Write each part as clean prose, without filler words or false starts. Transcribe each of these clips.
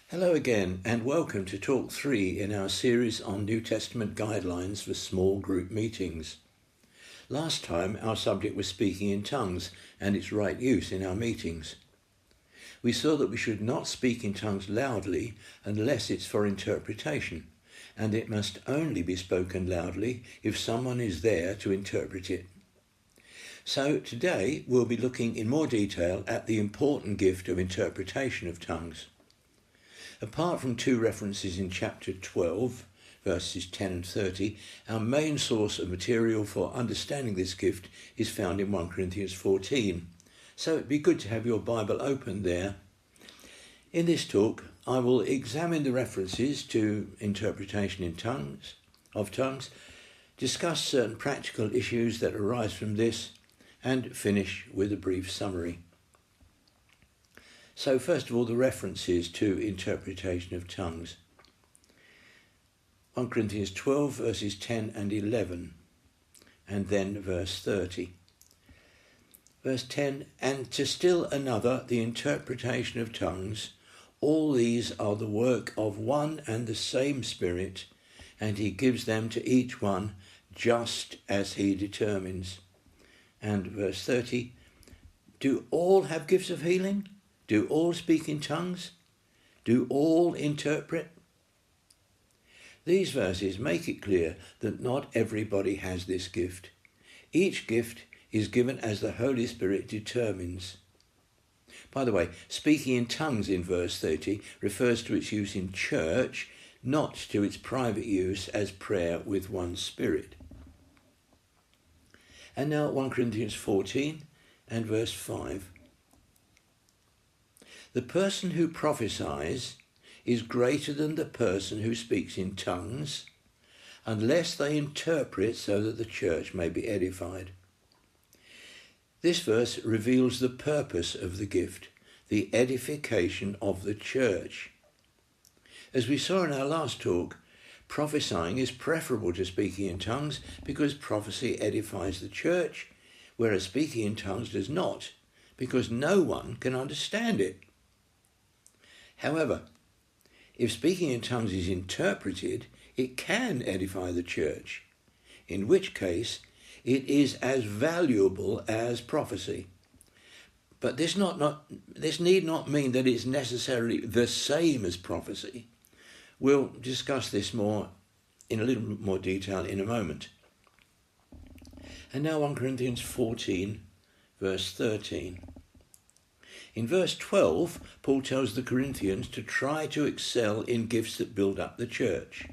Hello again, and welcome to Talk 3 in our series on New Testament guidelines for small group meetings. Last time, our subject was speaking in tongues and its right use in our meetings. We saw that we should not speak in tongues loudly unless it's for interpretation, and it must only be spoken loudly if someone is there to interpret it. So today, we'll be looking in more detail at the important gift of interpretation of tongues. Apart from two references in chapter 12, verses 10 and 30, our main source of material for understanding this gift is found in 1 Corinthians 14. So it'd be good to have your Bible open there. In this talk, I will examine the references to interpretation in tongues, discuss certain practical issues that arise from this, and finish with a brief summary. So first of all, the references to interpretation of tongues. 1 Corinthians 12, verses 10 and 11, and then verse 30. Verse 10, and to still another, the interpretation of tongues. All these are the work of one and the same Spirit, and he gives them to each one just as he determines. And verse 30, do all have gifts of healing? Do all speak in tongues? Do all interpret? These verses make it clear that not everybody has this gift. Each gift is given as the Holy Spirit determines. By the way, speaking in tongues in verse 30 refers to its use in church, not to its private use as prayer with one Spirit. And now 1 Corinthians 14 and verse 5. The person who prophesies is greater than the person who speaks in tongues, unless they interpret so that the church may be edified. This verse reveals the purpose of the gift, the edification of the church. As we saw in our last talk, prophesying is preferable to speaking in tongues because prophecy edifies the church, whereas speaking in tongues does not, because no one can understand it. However, if speaking in tongues is interpreted, it can edify the church, in which case it is as valuable as prophecy. But this need not mean that it's necessarily the same as prophecy. We'll discuss this more in a little more detail in a moment. And now 1 Corinthians 14, verse 13. In verse 12, Paul tells the Corinthians to try to excel in gifts that build up the church.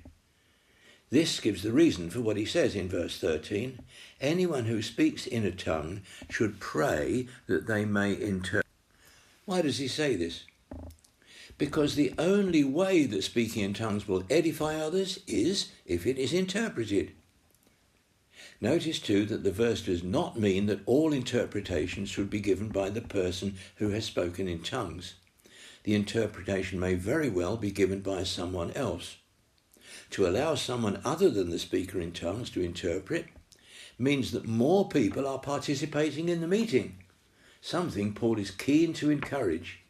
This gives the reason for what he says in verse 13. Anyone who speaks in a tongue should pray that they may interpret. Why does he say this? Because the only way that speaking in tongues will edify others is if it is interpreted. Notice too that the verse does not mean that all interpretations should be given by the person who has spoken in tongues. The interpretation may very well be given by someone else. To allow someone other than the speaker in tongues to interpret means that more people are participating in the meeting, something Paul is keen to encourage,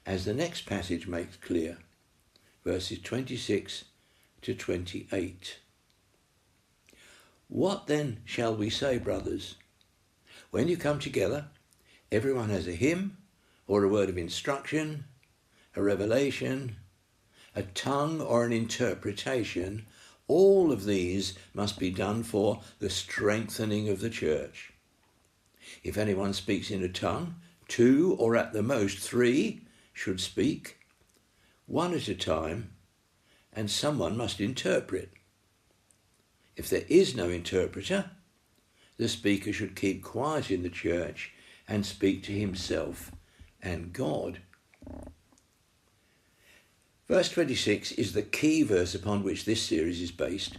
as the next passage makes clear, verses 26 to 28. What then shall we say, brothers? When you come together, everyone has a hymn or a word of instruction, a revelation, a tongue or an interpretation. All of these must be done for the strengthening of the church. If anyone speaks in a tongue, 2 or at the most 3 should speak, 1 at a time, and someone must interpret. If there is no interpreter, the speaker should keep quiet in the church and speak to himself and God. Verse 26 is the key verse upon which this series is based.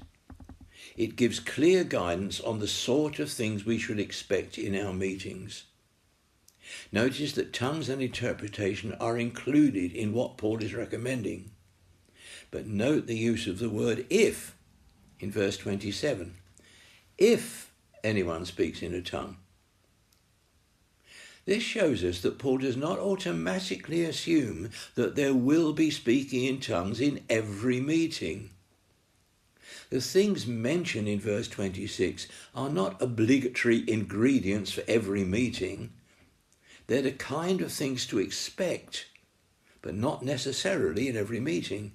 It gives clear guidance on the sort of things we should expect in our meetings. Notice that tongues and interpretation are included in what Paul is recommending. But note the use of the word if in verse 27. If anyone speaks in a tongue. This shows us that Paul does not automatically assume that there will be speaking in tongues in every meeting. The things mentioned in verse 26 are not obligatory ingredients for every meeting. They're the kind of things to expect, but not necessarily in every meeting.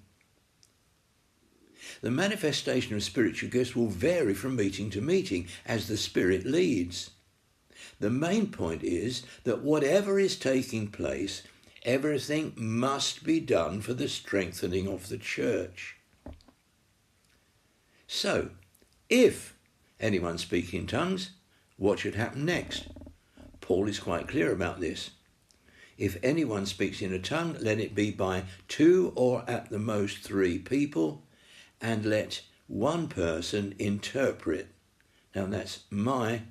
The manifestation of spiritual gifts will vary from meeting to meeting as the Spirit leads. The main point is that whatever is taking place, everything must be done for the strengthening of the church. So, if anyone speaks in tongues, what should happen next? Paul is quite clear about this. If anyone speaks in a tongue, let it be by 2 or at the most 3 people, and let one person interpret. Now that's my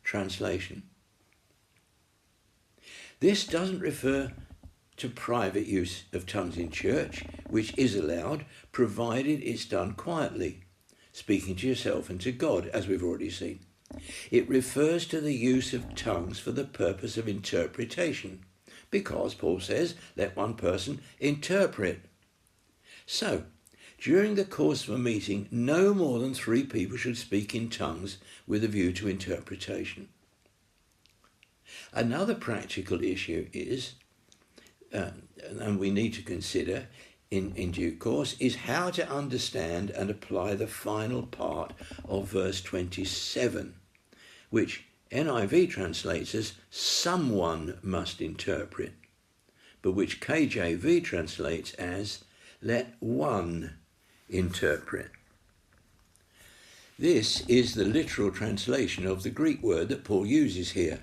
translation. This doesn't refer to private use of tongues in church, which is allowed, provided it's done quietly, speaking to yourself and to God, as we've already seen. It refers to the use of tongues for the purpose of interpretation, because Paul says, let one person interpret. So, during the course of a meeting, no more than 3 people should speak in tongues with a view to interpretation. Another practical issue is, and we need to consider in due course, is how to understand and apply the final part of verse 27, which NIV translates as someone must interpret, but which KJV translates as let one interpret. This is the literal translation of the Greek word that Paul uses here.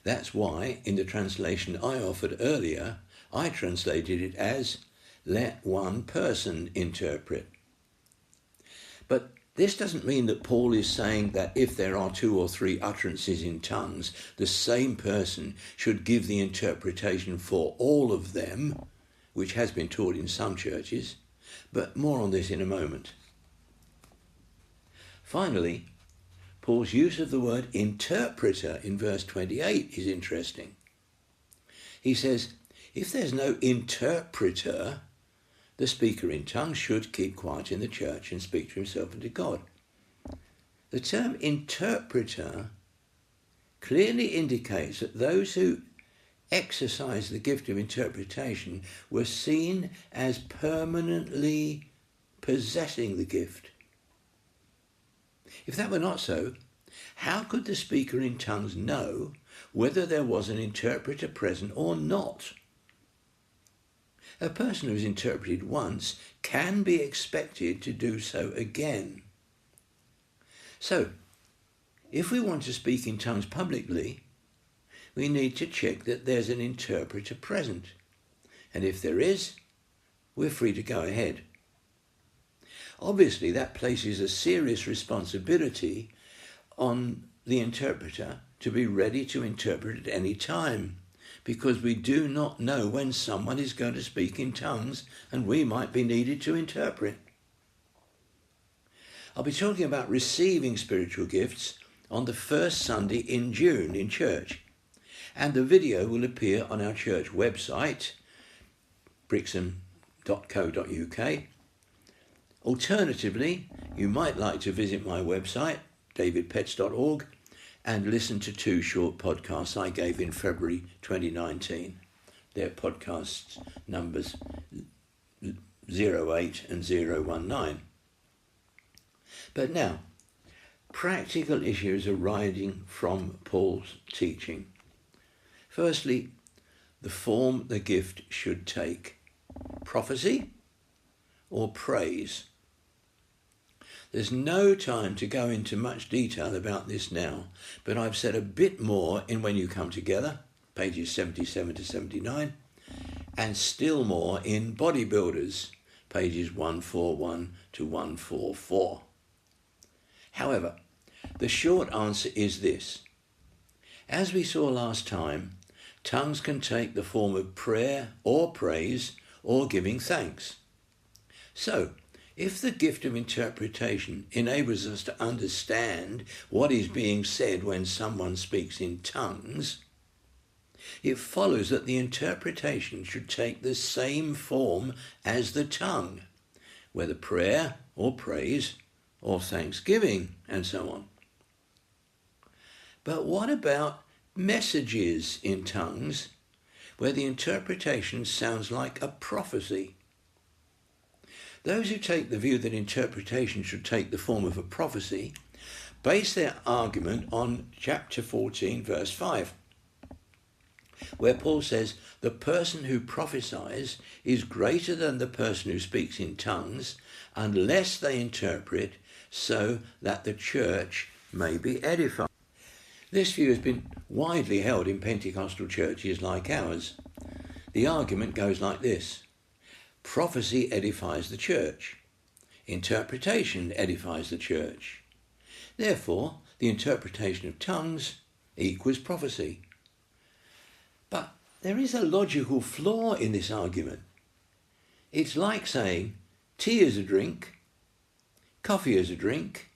That's why, in the translation I offered earlier, I translated it as let one person interpret. But this doesn't mean that Paul is saying that if there are 2 or 3 utterances in tongues, the same person should give the interpretation for all of them, which has been taught in some churches, but more on this in a moment. Finally, Paul's use of the word interpreter in verse 28 is interesting. He says, if there's no interpreter, the speaker in tongues should keep quiet in the church and speak to himself and to God. The term interpreter clearly indicates that those who exercised the gift of interpretation were seen as permanently possessing the gift. If that were not so, how could the speaker in tongues know whether there was an interpreter present or not? A person who has interpreted once can be expected to do so again. So, if we want to speak in tongues publicly, we need to check that there's an interpreter present. And if there is, we're free to go ahead. Obviously, that places a serious responsibility on the interpreter to be ready to interpret at any time, because we do not know when someone is going to speak in tongues and we might be needed to interpret. I'll be talking about receiving spiritual gifts on the first Sunday in June in church, and the video will appear on our church website, brixham.co.uk. Alternatively, you might like to visit my website, davidpetts.org, and listen to 2 short podcasts I gave in February 2019. They're podcasts numbers 08 and 019. But now, practical issues arising from Paul's teaching. Firstly, the form the gift should take. Prophecy or praise? There's no time to go into much detail about this now, but I've said a bit more in When You Come Together, pages 77 to 79, and still more in Bodybuilders, pages 141 to 144. However, the short answer is this. As we saw last time, tongues can take the form of prayer or praise or giving thanks. So, if the gift of interpretation enables us to understand what is being said when someone speaks in tongues, it follows that the interpretation should take the same form as the tongue, whether prayer or praise or thanksgiving and so on. But what about messages in tongues where the interpretation sounds like a prophecy? Those who take the view that interpretation should take the form of a prophecy base their argument on chapter 14, verse 5, where Paul says, the person who prophesies is greater than the person who speaks in tongues unless they interpret, so that the church may be edified. This view has been widely held in Pentecostal churches like ours. The argument goes like this: prophecy edifies the church. Interpretation edifies the church. Therefore, the interpretation of tongues equals prophecy. But there is a logical flaw in this argument. It's like saying tea is a drink, coffee is a drink,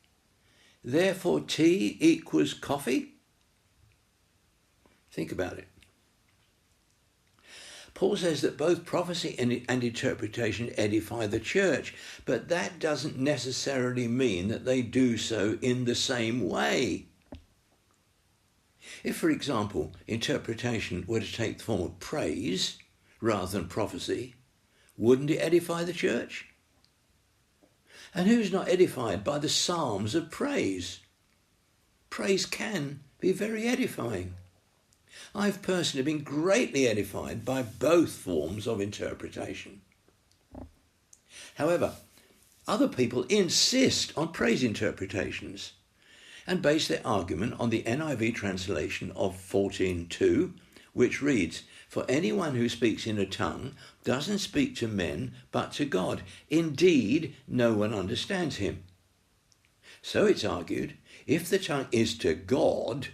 therefore tea equals coffee. Think about it. Paul says that both prophecy and interpretation edify the church, but that doesn't necessarily mean that they do so in the same way. If, for example, interpretation were to take the form of praise rather than prophecy, wouldn't it edify the church? And who's not edified by the psalms of praise? Praise can be very edifying. I've personally been greatly edified by both forms of interpretation. However, other people insist on praise interpretations and base their argument on the NIV translation of 14:2, which reads, "For anyone who speaks in a tongue doesn't speak to men but to God. Indeed, no one understands him." So it's argued, if the tongue is to God,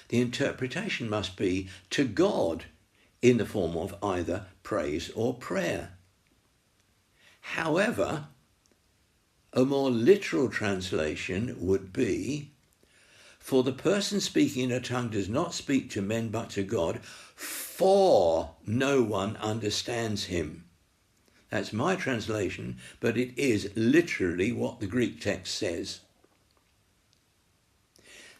the interpretation must be to God in the form of either praise or prayer. However, a more literal translation would be, "For the person speaking in a tongue does not speak to men but to God, for no one understands him." That's my translation, but it is literally what the Greek text says.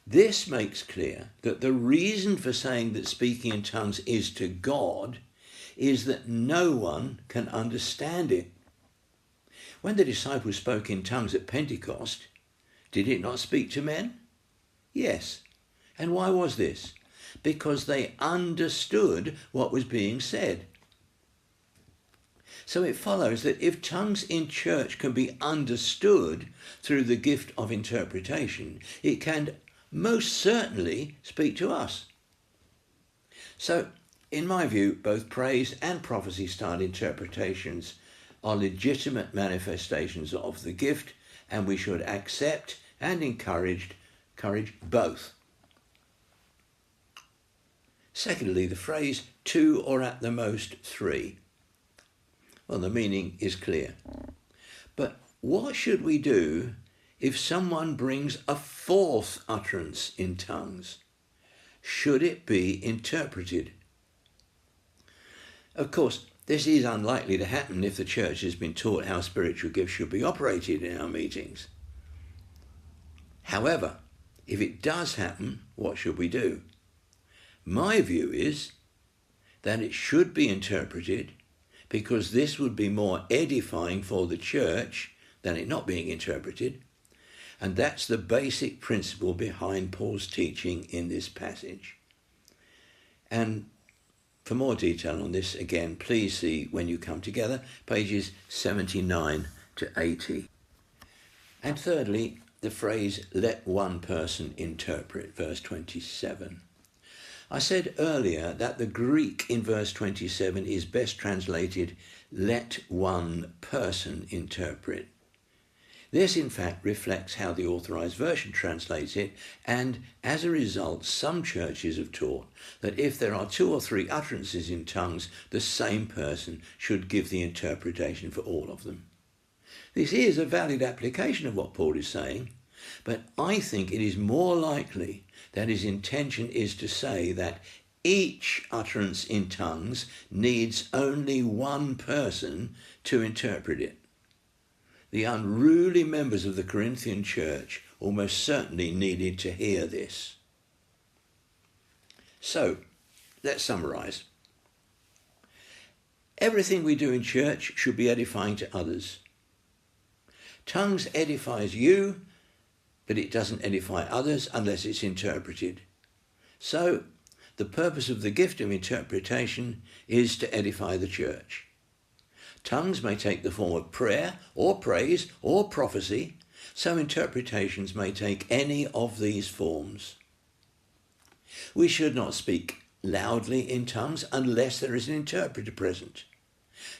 This makes clear that the reason for saying that speaking in tongues is to God is that no one can understand it. When the disciples spoke in tongues at Pentecost, did it not speak to men? Yes. And why was this? Because they understood what was being said. So it follows that if tongues in church can be understood through the gift of interpretation, it can most certainly speak to us. So, in my view, both praise and prophecy-style interpretations are legitimate manifestations of the gift, and we should accept and encourage both. Secondly, the phrase two or at the most three. Well, the meaning is clear. But what should we do if someone brings a fourth utterance in tongues? Should it be interpreted? Of course, this is unlikely to happen if the church has been taught how spiritual gifts should be operated in our meetings. However, if it does happen, what should we do? My view is that it should be interpreted, because this would be more edifying for the church than it not being interpreted. And that's the basic principle behind Paul's teaching in this passage. And for more detail on this, again, please see When You Come Together, pages 79 to 80. And thirdly, the phrase, "let one person interpret," verse 27. I said earlier that the Greek in verse 27 is best translated, "let one person interpret." This, in fact, reflects how the Authorized Version translates it, and as a result, some churches have taught that if there are two or three utterances in tongues, the same person should give the interpretation for all of them. This is a valid application of what Paul is saying, but I think it is more likely that his intention is to say that each utterance in tongues needs only one person to interpret it. The unruly members of the Corinthian church almost certainly needed to hear this. So, let's summarise. Everything we do in church should be edifying to others. Tongues edifies you, but it doesn't edify others unless it's interpreted. So, the purpose of the gift of interpretation is to edify the church. Tongues may take the form of prayer or praise or prophecy, so interpretations may take any of these forms. We should not speak loudly in tongues unless there is an interpreter present.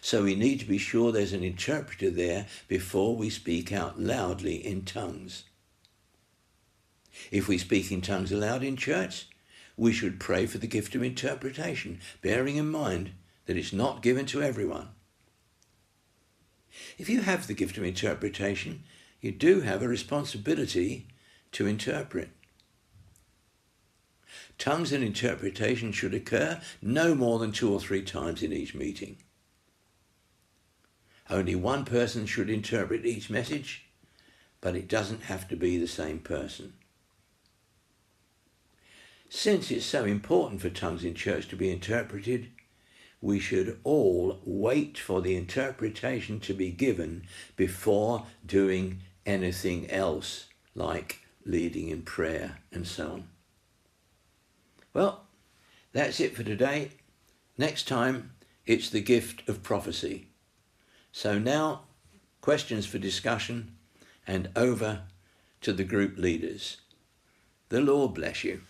So we need to be sure there's an interpreter there before we speak out loudly in tongues. If we speak in tongues aloud in church, we should pray for the gift of interpretation, bearing in mind that it's not given to everyone. If you have the gift of interpretation, you do have a responsibility to interpret. Tongues and interpretation should occur no more than 2 or 3 times in each meeting. Only one person should interpret each message, but it doesn't have to be the same person. Since it's so important for tongues in church to be interpreted, we should all wait for the interpretation to be given before doing anything else, like leading in prayer and so on. Well, that's it for today. Next time, it's the gift of prophecy. So now, questions for discussion and over to the group leaders. The Lord bless you.